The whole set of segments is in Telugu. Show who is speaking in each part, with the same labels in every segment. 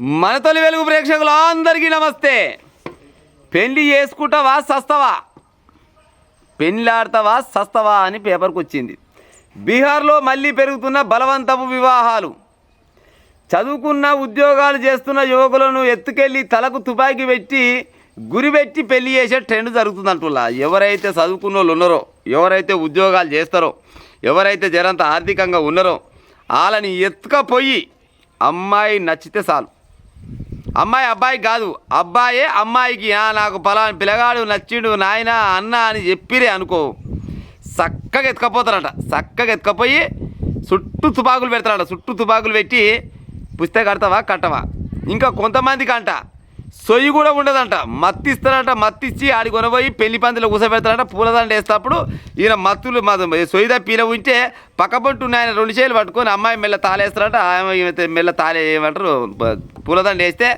Speaker 1: మన తొలి వెలుగు ప్రేక్షకులు అందరికీ నమస్తే. పెళ్లి చేసుకుంటావా సస్తవా, పెళ్ళాడతావా సస్తవా అని పేపర్కి వచ్చింది. బీహార్లో మళ్ళీ పెరుగుతున్న బలవంతపు వివాహాలు. చదువుకున్న ఉద్యోగాలు చేస్తున్న యువకులను ఎత్తుకెళ్ళి తలకు తుపాకీ పెట్టి గురిపెట్టి పెళ్లి చేసే ట్రెండ్ జరుగుతుందంటున్నా. ఎవరైతే చదువుకున్న వాళ్ళు ఉన్నారో, ఎవరైతే ఉద్యోగాలు చేస్తారో, ఎవరైతే జరంత ఆర్థికంగా ఉన్నారో వాళ్ళని ఎత్తుకపోయి అమ్మాయి నచ్చితే చాలు. అమ్మాయి అబ్బాయి కాదు, అబ్బాయే అమ్మాయికి నాకు పలానా పిల్లగాడు నచ్చిండు నాయన అన్న అని చెప్పిరే అనుకో, చక్కగా ఎత్తుకపోతారంట. చక్కగా ఎత్తుకపోయి చుట్టూ తుపాకులు పెడతారంట. చుట్టూ తుపాకులు పెట్టి పుస్తక కడతావా కట్టవా. ఇంకా కొంతమందికి అంట సొయ్యి కూడా ఉండదంట, మత్తిస్తారంట. మత్తిచ్చి ఆడి కొనబోయి పెళ్లి పందిలో కూసబెడతారంట. పూలదండ వేసేటప్పుడు ఈయన మత్తులు సొయ్యిదా పీల ఉంటే పక్కపట్టు ఆయన 2 చేతులు పట్టుకొని అమ్మాయి మెల్ల తాళేస్తారంట. ఆమె మెల్ల తాళే ఏమంటారు పూలదండ వేస్తే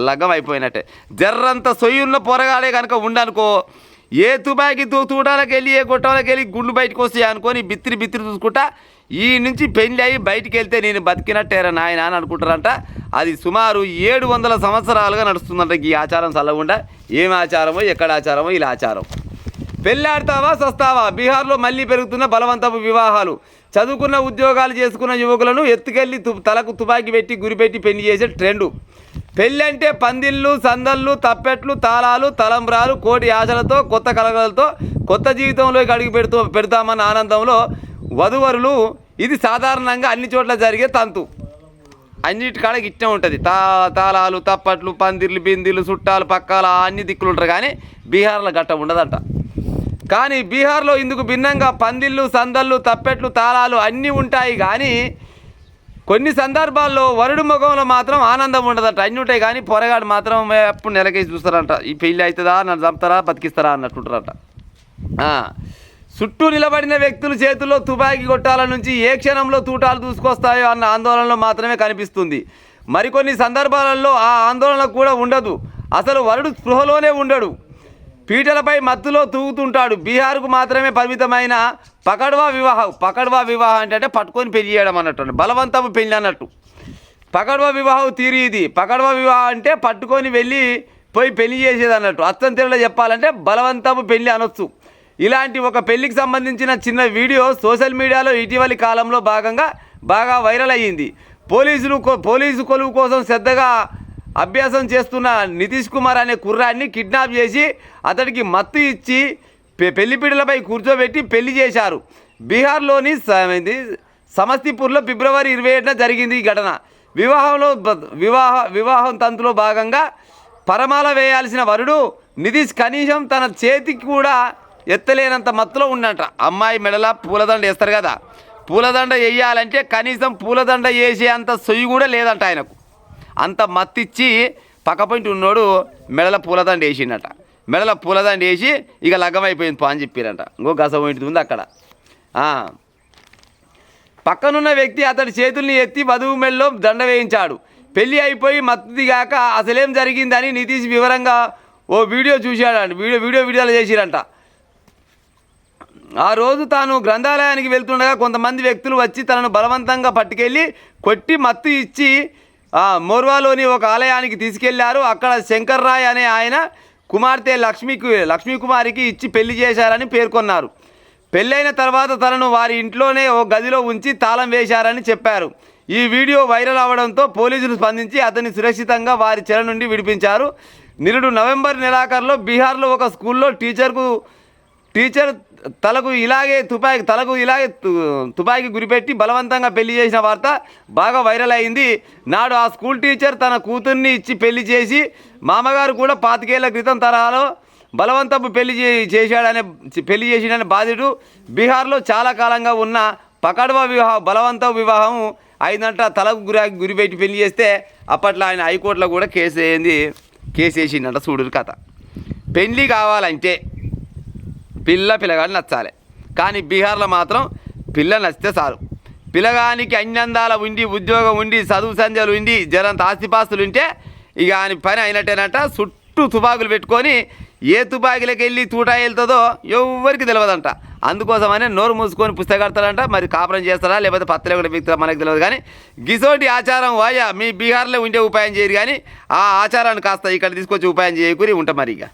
Speaker 1: లగ్గం అయిపోయినట్టే. జర్రంత సొయ్యి ఉన్న పొరగాడే కనుక ఉండనుకో, ఏ తుపాకి తూటాలకు వెళ్ళి ఏ గొట్టంలోకి వెళ్ళి గుండు బయటకు వస్తాయి అనుకొని బిత్తిరి చూసుకుంటా ఈ నుంచి పెళ్ళి అయ్యి బయటికి వెళ్తే నేను బతికినట్టేరా నాయన అని అనుకుంటారంట. అది సుమారు 700 సంవత్సరాలుగా నడుస్తుందంట ఈ ఆచారం. చల్లకుండా ఏం ఆచారమో ఎక్కడ ఆచారమో ఇలా ఆచారం. పెళ్ళాడతావా సస్తావా. బీహార్లో మళ్ళీ పెరుగుతున్న బలవంతపు వివాహాలు. చదువుకున్న ఉద్యోగాలు చేసుకున్న యువకులను ఎత్తుకెళ్ళి తలకు తుపాకీ పెట్టి గురిపెట్టి పెళ్లి చేసే ట్రెండు. పెళ్ళి అంటే పందిళ్ళు, సందళ్ళు, తప్పెట్లు, తాళాలు, తలంబ్రాలు, కోటి ఆశలతో, కొత్త కలగలతో కొత్త జీవితంలోకి అడుగు పెడతామన్న ఆనందంలో వధువరులు. ఇది సాధారణంగా అన్ని చోట్ల జరిగే తంతు. అన్నిటికాడకి ఇష్టం ఉంటుంది. తాళాలు, తప్పట్లు, పందిర్లు, బిందిలు, చుట్టాలు, పక్కాల అన్ని దిక్కులు ఉంటారు. కానీ బీహార్లో గట్ట ఉండదంట. కానీ బీహార్లో ఇందుకు భిన్నంగా పందిళ్ళు, సందళ్ళు, తప్పెట్లు, తాళాలు అన్నీ ఉంటాయి. కానీ కొన్ని సందర్భాల్లో వరుడు ముఖంలో మాత్రం ఆనందం ఉండదట. అన్నీ ఉంటాయి కానీ పొరగాడు మాత్రం ఎప్పుడు నెలకేసి చూస్తారంట. ఈ పెళ్ళి అవుతుందా, నన్ను చంపుతారా బతికిస్తారా అన్నట్టుంటారంట. చుట్టూ నిలబడిన వ్యక్తుల చేతుల్లో తుపాకీ కొట్టాల నుంచి ఏ క్షణంలో తూటాలు దూసుకొస్తాయో అన్న ఆందోళనలో మాత్రమే కనిపిస్తుంది. మరికొన్ని సందర్భాలలో ఆ ఆందోళన కూడా ఉండదు. అసలు వరుడు స్పృహలోనే ఉండడు, పీటలపై మత్తులో తూగుతుంటాడు. బీహార్కు మాత్రమే పరిమితమైన పకడ్వా వివాహం. పకడ్వా వివాహం అంటే పట్టుకొని పెళ్లి చేయడం అన్నట్టు, బలవంతపు పెళ్లి అన్నట్టు. పకడ్వా వివాహం తీరి ఇది. పకడ్వా వివాహం అంటే పట్టుకొని పోయి పెళ్లి చేసేది అన్నట్టు. అచ్చం తెలుగులో చెప్పాలంటే బలవంతపు పెళ్లి అనొచ్చు. ఇలాంటి ఒక పెళ్లికి సంబంధించిన చిన్న వీడియో సోషల్ మీడియాలో ఇటీవలి కాలంలో బాగా వైరల్ అయ్యింది. పోలీసు కొలువు కోసం శ్రద్ధగా అభ్యాసం చేస్తున్న నితీష్ కుమార్ అనే కుర్రాన్ని కిడ్నాప్ చేసి అతడికి మత్తు ఇచ్చి పెళ్లిపీటలపై కూర్చోబెట్టి పెళ్లి చేశారు. బీహార్లోని సమస్తీపూర్లో ఫిబ్రవరి 27న జరిగింది ఈ ఘటన. వివాహం తంతులో భాగంగా పరమాల వేయాల్సిన వరుడు నితీష్ కనీసం తన చేతికి కూడా ఎత్తలేనంత మత్తులో ఉన్నట. అమ్మాయి మెడల పూలదండ వేస్తారు కదా, పూలదండ వేయాలంటే కనీసం పూలదండ వేసే అంత సొయ్యి కూడా లేదంట ఆయనకు. అంత మత్తిచ్చి పక్కపొంటి ఉన్నోడు మెడల పూలదండ వేసిండట. మెడల పూలదండ వేసి ఇక లగ్గం అయిపోయింది పా అని చెప్పారంట. ఇంకో గసపోయింటి ఉంది అక్కడ. పక్కనున్న వ్యక్తి అతడి చేతుల్ని ఎత్తి వధువు మెడలో దండ వేయించాడు. పెళ్ళి అయిపోయి మత్తు దిగాక అసలేం జరిగిందని నితీష్ వివరంగా ఓ వీడియో చూశాడంట. వీడియోలు చేసిరంట. ఆ రోజు తాను గ్రంథాలయానికి వెళ్తుండగా కొంతమంది వ్యక్తులు వచ్చి తనను బలవంతంగా పట్టుకెళ్ళి కొట్టి మత్తు ఇచ్చి మోర్వాలోని ఒక ఆలయానికి తీసుకెళ్లారు. అక్కడ శంకర్రాయ్ అనే ఆయన కుమార్తె లక్ష్మీకుమారికి ఇచ్చి పెళ్లి చేశారని పేర్కొన్నారు. పెళ్ళైన తర్వాత తనను వారి ఇంట్లోనే ఓ గదిలో ఉంచి తాళం వేశారని చెప్పారు. ఈ వీడియో వైరల్ అవ్వడంతో పోలీసులు స్పందించి అతన్ని సురక్షితంగా వారి చెర నుండి విడిపించారు. నిరుడు నవంబర్ నెలాఖరులో బీహార్లో ఒక స్కూల్లో టీచర్ తలకు ఇలాగే తుపాకీ గురిపెట్టి బలవంతంగా పెళ్లి చేసిన వార్త బాగా వైరల్ అయింది. నాడు ఆ స్కూల్ టీచర్ తన కూతుర్ని ఇచ్చి పెళ్లి చేసి మామగారు కూడా 25 ఏళ్ల క్రితం తరహాలో బలవంతపు పెళ్లి చేసిండనే బాధితుడు. బీహార్లో చాలా కాలంగా ఉన్న పకడ్వా బలవంతపు వివాహం అయిందంట. తలకు గురిపెట్టి పెళ్లి చేస్తే అప్పట్లో ఆయన హైకోర్టులో కూడా కేసు వేసిందంట. చూడు కథ. పెళ్లి కావాలంటే పిల్లగాడు నచ్చాలి. కానీ బీహార్లో మాత్రం పిల్ల నచ్చితే చాలు. పిల్లగానికి అన్ని అందాల ఉండి, ఉద్యోగం ఉండి, చదువు సంధ్యలు ఉండి, జరంత ఆస్తిపాస్తులు ఉంటే ఇక ఆయన పని అయినట్టేనట. చుట్టూ తుపాకులు పెట్టుకొని ఏ తుపాకులకు వెళ్ళి తూటా వెళ్తుందో ఎవ్వరికి తెలియదంట. అందుకోసమనే నోరు మూసుకొని పుస్తకడతారంట. మరి కాపురం చేస్తారా లేకపోతే పత్తలే కూడా బిగుతారా మనకు తెలియదు. కానీ గిసోటి ఆచారం వాయా మీ బీహార్లో ఉండే ఉపాయం చేయరు, కానీ ఆ ఆచారాన్ని కాస్త ఇక్కడ తీసుకొచ్చి ఉపాయం చేయకూరి ఉంటాం మరి ఇక.